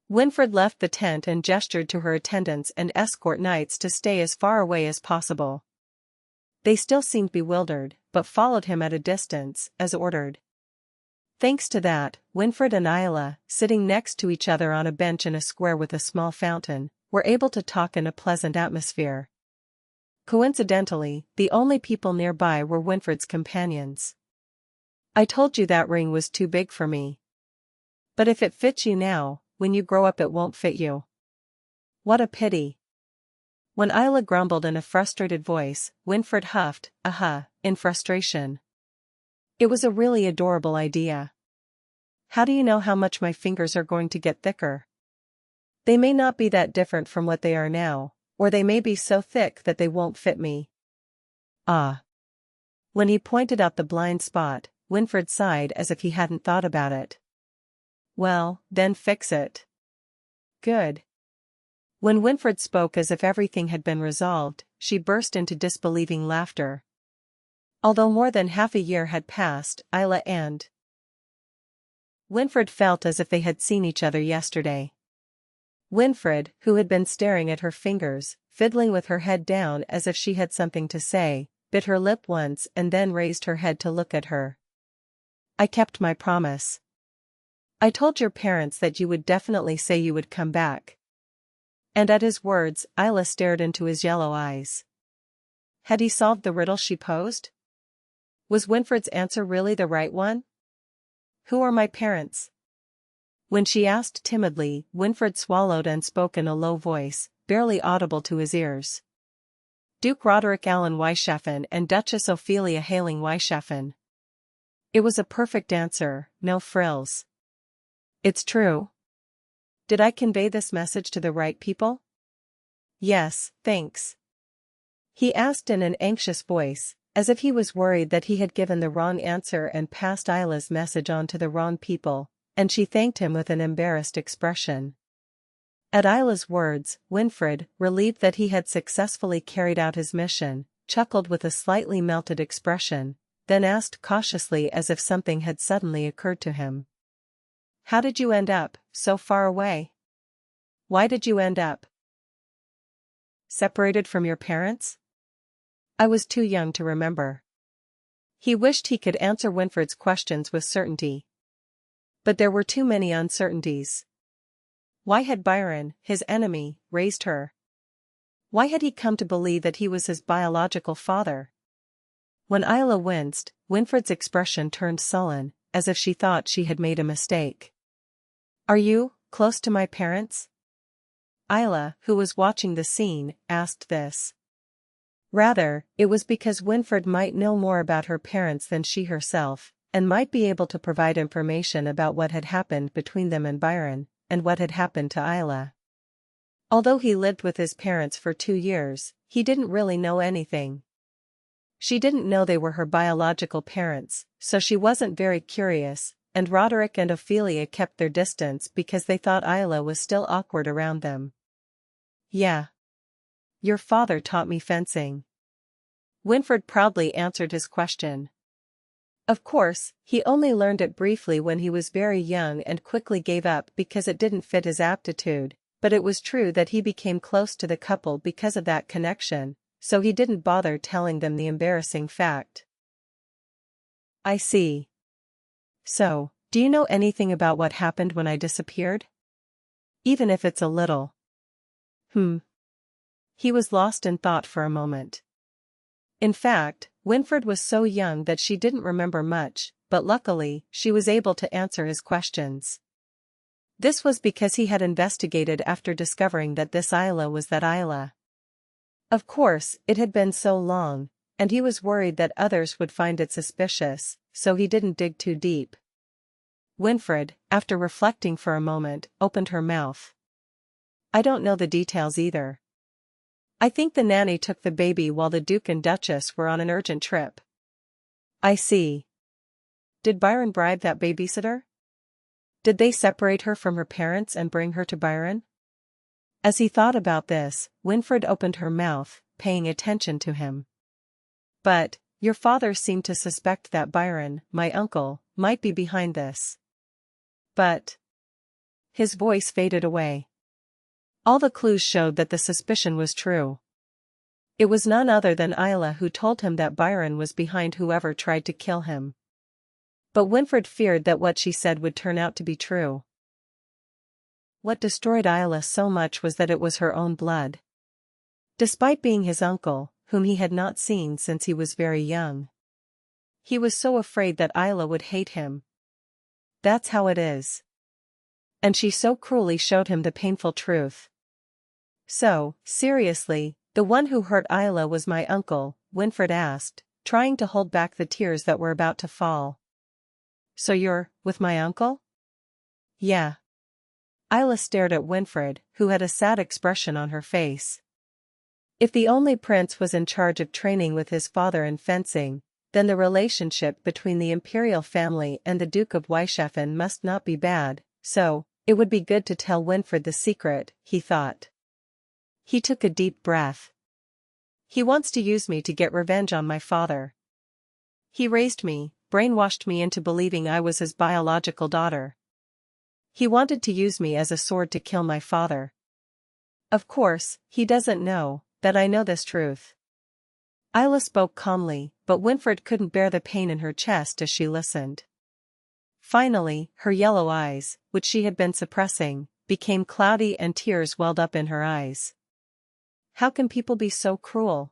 Winfred left the tent and gestured to her attendants and escort knights to stay as far away as possible. They still seemed bewildered, but followed him at a distance, as ordered. Thanks to that, Winfred and Isla, sitting next to each other on a bench in a square with a small fountain, were able to talk in a pleasant atmosphere. Coincidentally, the only people nearby were Winfred's companions. I told you that ring was too big for me. But if it fits you now, when you grow up it won't fit you. What a pity. When Isla grumbled in a frustrated voice, Winfred huffed, in frustration. It was a really adorable idea. How do you know how much my fingers are going to get thicker? They may not be that different from what they are now, or they may be so thick that they won't fit me. Ah. When he pointed out the blind spot, Winfred sighed as if he hadn't thought about it. Well, then fix it. Good. When Winfred spoke as if everything had been resolved, she burst into disbelieving laughter. Although more than half a year had passed, Isla and Winfred felt as if they had seen each other yesterday. Winfred, who had been staring at her fingers, fiddling with her head down as if she had something to say, bit her lip once and then raised her head to look at her. I kept my promise. I told your parents that you would definitely say you would come back. And at his words, Isla stared into his yellow eyes. Had he solved the riddle she posed? Was Winfred's answer really the right one? Who are my parents? When she asked timidly, Winfred swallowed and spoke in a low voice, barely audible to his ears. Duke Roderick Allen Weishafen and Duchess Ophelia Haling Weishafen. It was a perfect answer, no frills. It's true. Did I convey this message to the right people? Yes, thanks. He asked in an anxious voice, as if he was worried that he had given the wrong answer and passed Isla's message on to the wrong people, and she thanked him with an embarrassed expression. At Isla's words, Winfred, relieved that he had successfully carried out his mission, chuckled with a slightly melted expression, then asked cautiously as if something had suddenly occurred to him. How did you end up so far away? Why did you end up separated from your parents? I was too young to remember. He wished he could answer Winfred's questions with certainty. But there were too many uncertainties. Why had Byron, his enemy, raised her? Why had he come to believe that he was his biological father? When Isla winced, Winfred's expression turned sullen, as if she thought she had made a mistake. Are you close to my parents? Isla, who was watching the scene, asked this. Rather, it was because Winfred might know more about her parents than she herself, and might be able to provide information about what had happened between them and Byron, and what had happened to Isla. Although he lived with his parents for 2 years, he didn't really know anything. She didn't know they were her biological parents, so she wasn't very curious, and Roderick and Ophelia kept their distance because they thought Isla was still awkward around them. Yeah. Your father taught me fencing. Winfred proudly answered his question. Of course, he only learned it briefly when he was very young and quickly gave up because it didn't fit his aptitude, but it was true that he became close to the couple because of that connection, so he didn't bother telling them the embarrassing fact. I see. So, do you know anything about what happened when I disappeared? Even if it's a little. He was lost in thought for a moment. In fact, Winfred was so young that she didn't remember much, but luckily, she was able to answer his questions. This was because he had investigated after discovering that this Isla was that Isla. Of course, it had been so long, and he was worried that others would find it suspicious, so he didn't dig too deep. Winfred, after reflecting for a moment, opened her mouth. I don't know the details either. I think the nanny took the baby while the Duke and Duchess were on an urgent trip. I see. Did Byron bribe that babysitter? Did they separate her from her parents and bring her to Byron? As he thought about this, Winfred opened her mouth, paying attention to him. But, your father seemed to suspect that Byron, my uncle, might be behind this. But His voice faded away. All the clues showed that the suspicion was true. It was none other than Isla who told him that Byron was behind whoever tried to kill him. But Winfred feared that what she said would turn out to be true. What destroyed Isla so much was that it was her own blood. Despite being his uncle, whom he had not seen since he was very young, he was so afraid that Isla would hate him. That's how it is. And she so cruelly showed him the painful truth. So, seriously, the one who hurt Isla was my uncle, Winfred asked, trying to hold back the tears that were about to fall. So you're with my uncle? Yeah. Isla stared at Winfred, who had a sad expression on her face. If the only prince was in charge of training with his father in fencing, then the relationship between the imperial family and the Duke of Weishafen must not be bad, so, it would be good to tell Winfred the secret, he thought. He took a deep breath. He wants to use me to get revenge on my father. He raised me, brainwashed me into believing I was his biological daughter. He wanted to use me as a sword to kill my father. Of course, he doesn't know that I know this truth. Isla spoke calmly, but Winfred couldn't bear the pain in her chest as she listened. Finally, her yellow eyes, which she had been suppressing, became cloudy and tears welled up in her eyes. How can people be so cruel?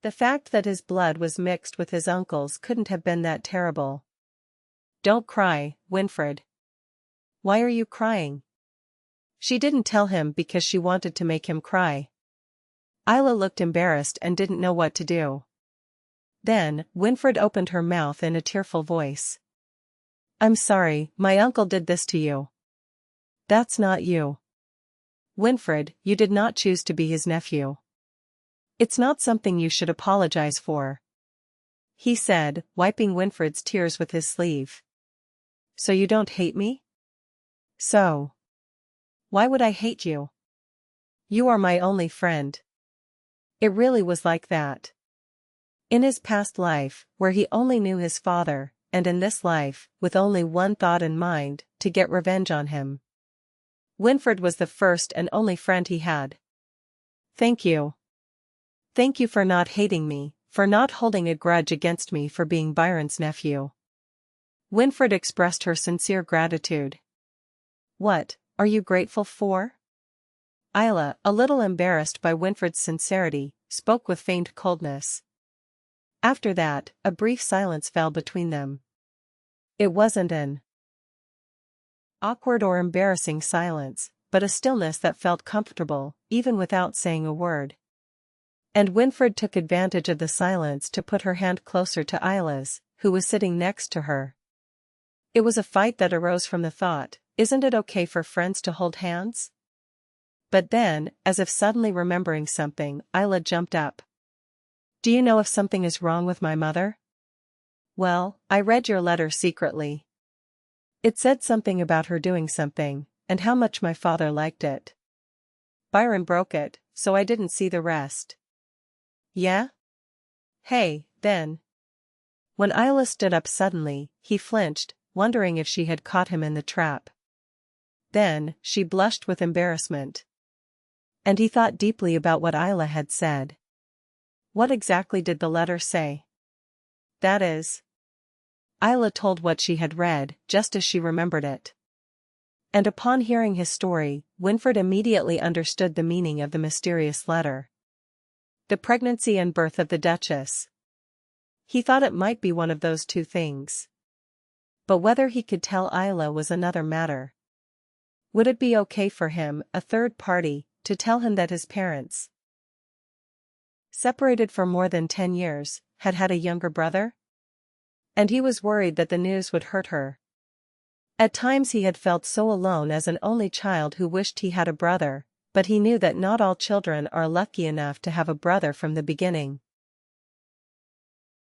The fact that his blood was mixed with his uncle's couldn't have been that terrible. Don't cry, Winfred. Why are you crying? She didn't tell him because she wanted to make him cry. Isla looked embarrassed and didn't know what to do. Then, Winfred opened her mouth in a tearful voice. I'm sorry, my uncle did this to you. That's not you. Winfred, you did not choose to be his nephew. It's not something you should apologize for, he said, wiping Winfred's tears with his sleeve. So you don't hate me? So. Why would I hate you? You are my only friend. It really was like that. In his past life, where he only knew his father, and in this life, with only one thought in mind, to get revenge on him. Winfred was the first and only friend he had. Thank you. Thank you for not hating me, for not holding a grudge against me for being Byron's nephew. Winfred expressed her sincere gratitude. What are you grateful for? Isla, a little embarrassed by Winfred's sincerity, spoke with feigned coldness. After that, a brief silence fell between them. It wasn't an awkward or embarrassing silence, but a stillness that felt comfortable, even without saying a word. And Winfred took advantage of the silence to put her hand closer to Isla's, who was sitting next to her. It was a fight that arose from the thought, isn't it okay for friends to hold hands? But then, as if suddenly remembering something, Isla jumped up. Do you know if something is wrong with my mother? Well, I read your letter secretly. It said something about her doing something, and how much my father liked it. Byron broke it, so I didn't see the rest. Yeah? Hey, then. When Isla stood up suddenly, he flinched, wondering if she had caught him in the trap. Then, she blushed with embarrassment. And he thought deeply about what Isla had said. What exactly did the letter say? That is. Isla told what she had read, just as she remembered it. And upon hearing his story, Winfred immediately understood the meaning of the mysterious letter. The pregnancy and birth of the Duchess. He thought it might be one of those two things. But whether he could tell Isla was another matter. Would it be okay for him, a third party, to tell him that his parents, separated for more than 10 years, had had a younger brother? And he was worried that the news would hurt her. At times he had felt so alone as an only child who wished he had a brother, but he knew that not all children are lucky enough to have a brother from the beginning.